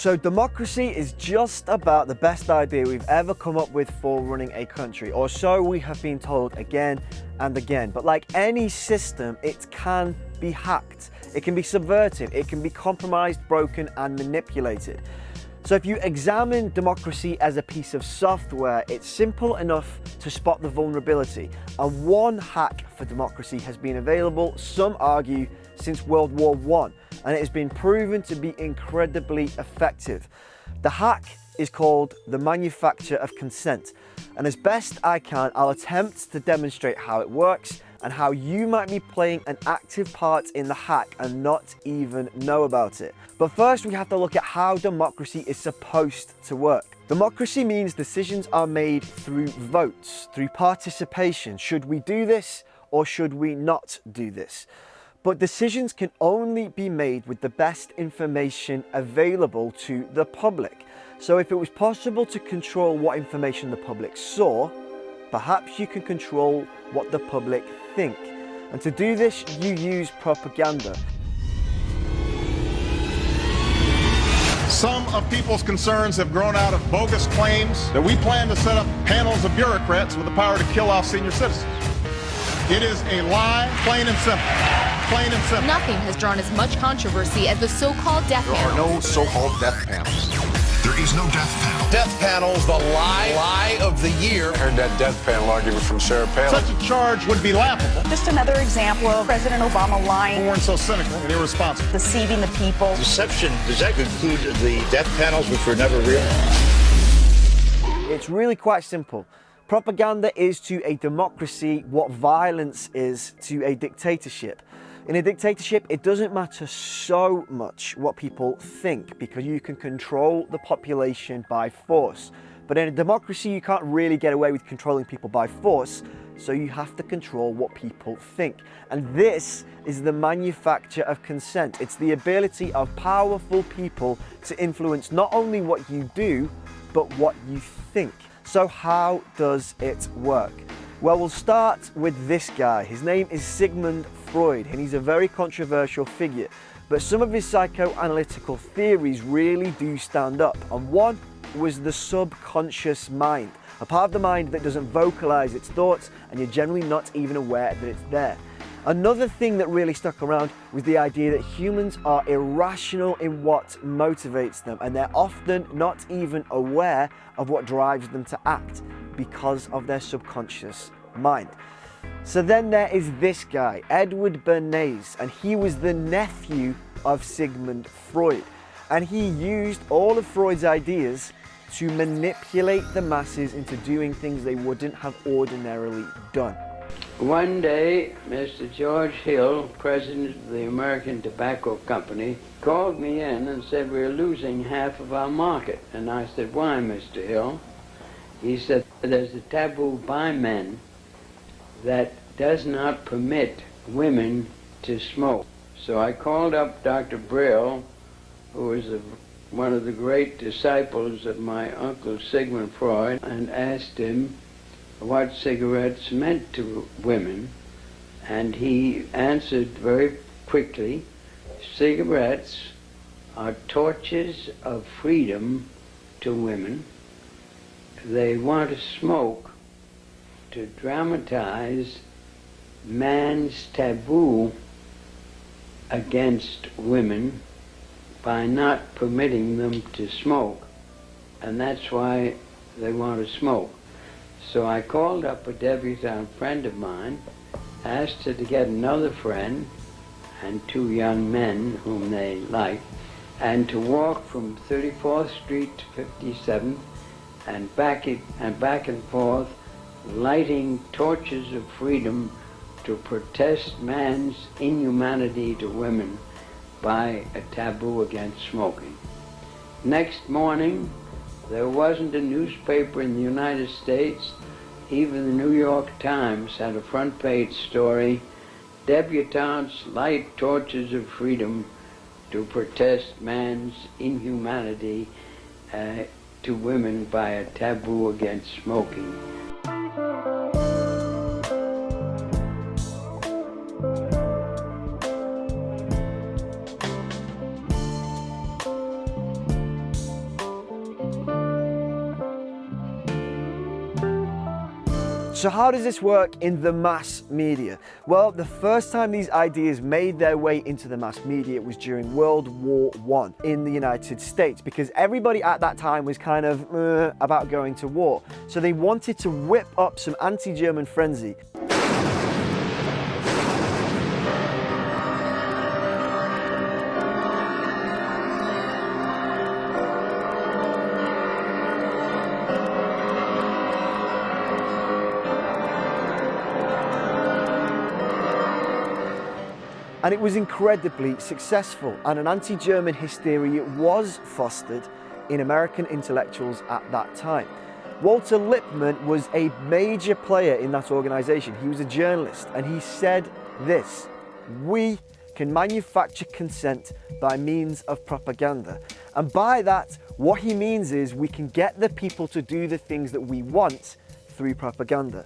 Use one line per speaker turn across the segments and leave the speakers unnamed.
So democracy is just about the best idea we've ever come up with for running a country, or so we have been told again and again. But like any system, it can be hacked, it can be subverted, it can be compromised, broken and manipulated. So if you examine democracy as a piece of software, it's simple enough to spot the vulnerability. And one hack for democracy has been available, some argue, since World War I, and it has been proven to be incredibly effective. The hack is called the manufacture of consent, and as best I can, I'll attempt to demonstrate how it works and how you might be playing an active part in the hack and not even know about it. But first we have to look at how democracy is supposed to work. Democracy means decisions are made through votes, through participation. Should we do this or should we not do this? But decisions can only be made with the best information available to the public. So if it was possible to control what information the public saw, perhaps you can control what the public think. And to do this, you use propaganda.
Some of people's concerns have grown out of bogus claims that we plan to set up panels of bureaucrats with the power to kill off senior citizens. It is a lie, plain and simple. Plain and simple.
Nothing has drawn as much controversy as the so-called death panels.
There are no so-called death panels.
There is no death panel.
Death panel's the lie of the year.
I heard that death panel argument from Sarah Palin.
Such a charge would be laughable.
Just another example of President Obama lying.
We weren't so cynical and irresponsible.
Deceiving the people.
Deception, does that include the death panels, which were never real?
It's really quite simple. Propaganda is to a democracy what violence is to a dictatorship. In a dictatorship, it doesn't matter so much what people think because you can control the population by force. But in a democracy, you can't really get away with controlling people by force, so you have to control what people think. And this is the manufacture of consent. It's the ability of powerful people to influence not only what you do, but what you think. So how does it work? Well, we'll start with this guy. His name is Sigmund Freud, and he's a very controversial figure. But some of his psychoanalytical theories really do stand up. And one was the subconscious mind, a part of the mind that doesn't vocalize its thoughts, and you're generally not even aware that it's there. Another thing that really stuck around was the idea that humans are irrational in what motivates them, and they're often not even aware of what drives them to act because of their subconscious mind. So then there is this guy, Edward Bernays, and he was the nephew of Sigmund Freud. And he used all of Freud's ideas to manipulate the masses into doing things they wouldn't have ordinarily done.
One day, Mr. George Hill, president of the American Tobacco Company, called me in and said, "We're losing half of our market." And I said, "Why, Mr. Hill?" He said, "There's a taboo by men that does not permit women to smoke." So I called up Dr. Brill, who was one of the great disciples of my uncle Sigmund Freud, and asked him what cigarettes meant to women. And he answered very quickly, "Cigarettes are torches of freedom to women. They want to smoke to dramatize man's taboo against women by not permitting them to smoke. And that's why they want to smoke." So I called up a debutante friend of mine, asked her to get another friend and two young men whom they liked, and to walk from 34th Street to 57th and back and forth, lighting torches of freedom to protest man's inhumanity to women by a taboo against smoking. Next morning, there wasn't a newspaper in the United States, even the New York Times had a front page story, "Debutantes light torches of freedom to protest man's inhumanity to women by a taboo against smoking."
So how does this work in the mass media? Well, the first time these ideas made their way into the mass media was during World War I in the United States, because everybody at that time was kind of about going to war. So they wanted to whip up some anti-German frenzy. And it was incredibly successful, and an anti-German hysteria was fostered in American intellectuals at that time. Walter Lippmann was a major player in that organization. He was a journalist, and he said this: "We can manufacture consent by means of propaganda." And by that, what he means is we can get the people to do the things that we want through propaganda.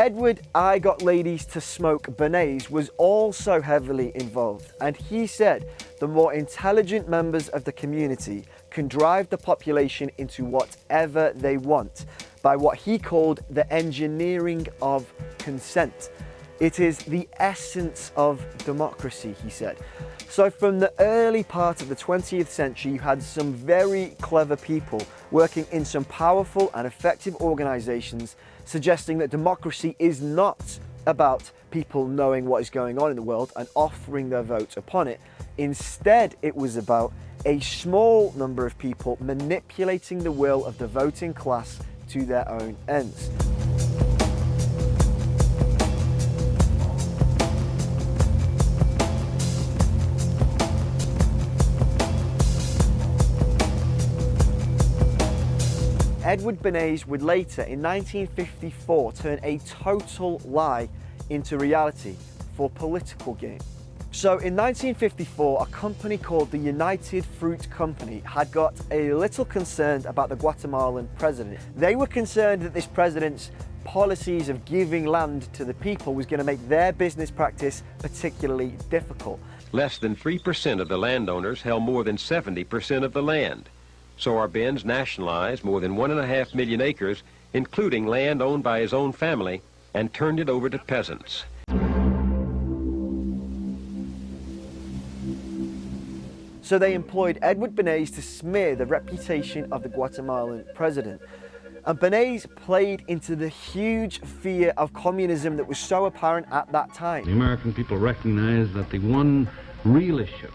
Edward "I Got Ladies to Smoke" Bernays was also heavily involved, and he said the more intelligent members of the community can drive the population into whatever they want by what he called the engineering of consent. It is the essence of democracy, he said. So from the early part of the 20th century, you had some very clever people working in some powerful and effective organizations suggesting that democracy is not about people knowing what is going on in the world and offering their vote upon it. Instead, it was about a small number of people manipulating the will of the voting class to their own ends. Edward Bernays would later, in 1954, turn a total lie into reality for political gain. So in 1954, a company called the United Fruit Company had got a little concerned about the Guatemalan president. They were concerned that this president's policies of giving land to the people was going to make their business practice particularly difficult.
Less than 3% of the landowners held more than 70% of the land. So Arbenz nationalized more than 1.5 million acres, including land owned by his own family, and turned it over to peasants.
So they employed Edward Bernays to smear the reputation of the Guatemalan president. And Bernays played into the huge fear of communism that was so apparent at that time.
The American people recognized that the one real issue,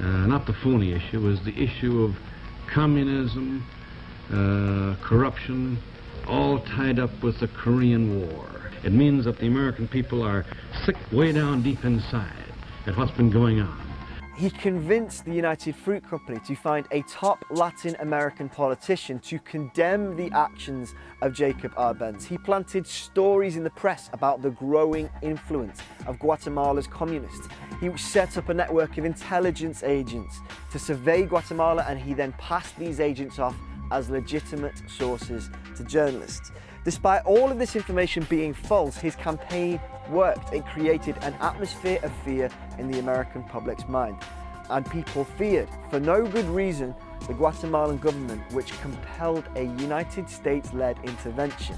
not the phony issue, was the issue of communism, corruption, all tied up with the Korean War. It means that the American people are sick way down deep inside at what's been going on.
He convinced the United Fruit Company to find a top Latin American politician to condemn the actions of Jacob Arbenz. He planted stories in the press about the growing influence of Guatemala's communists. He set up a network of intelligence agents to survey Guatemala, and he then passed these agents off as legitimate sources to journalists. Despite all of this information being false, his campaign worked. It created an atmosphere of fear in the American public's mind. And people feared, for no good reason, the Guatemalan government, which compelled a United States-led intervention.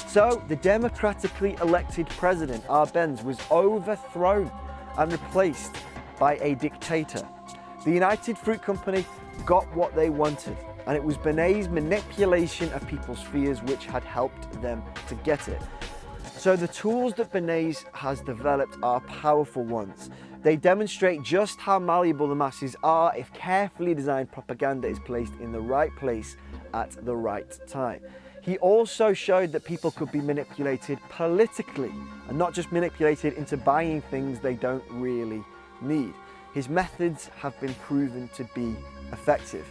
So, the democratically elected president, Arbenz, was overthrown and replaced by a dictator. The United Fruit Company got what they wanted, and it was Bernays' manipulation of people's fears which had helped them to get it. So the tools that Bernays has developed are powerful ones. They demonstrate just how malleable the masses are if carefully designed propaganda is placed in the right place at the right time. He also showed that people could be manipulated politically and not just manipulated into buying things they don't really need. His methods have been proven to be effective.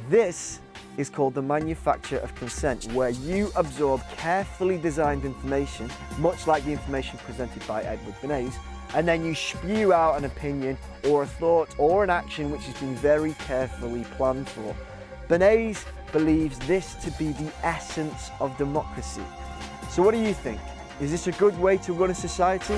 This is called the manufacture of consent, where you absorb carefully designed information, much like the information presented by Edward Bernays, and then you spew out an opinion or a thought or an action which has been very carefully planned for. Bernays believes this to be the essence of democracy. So what do you think? Is this a good way to run a society?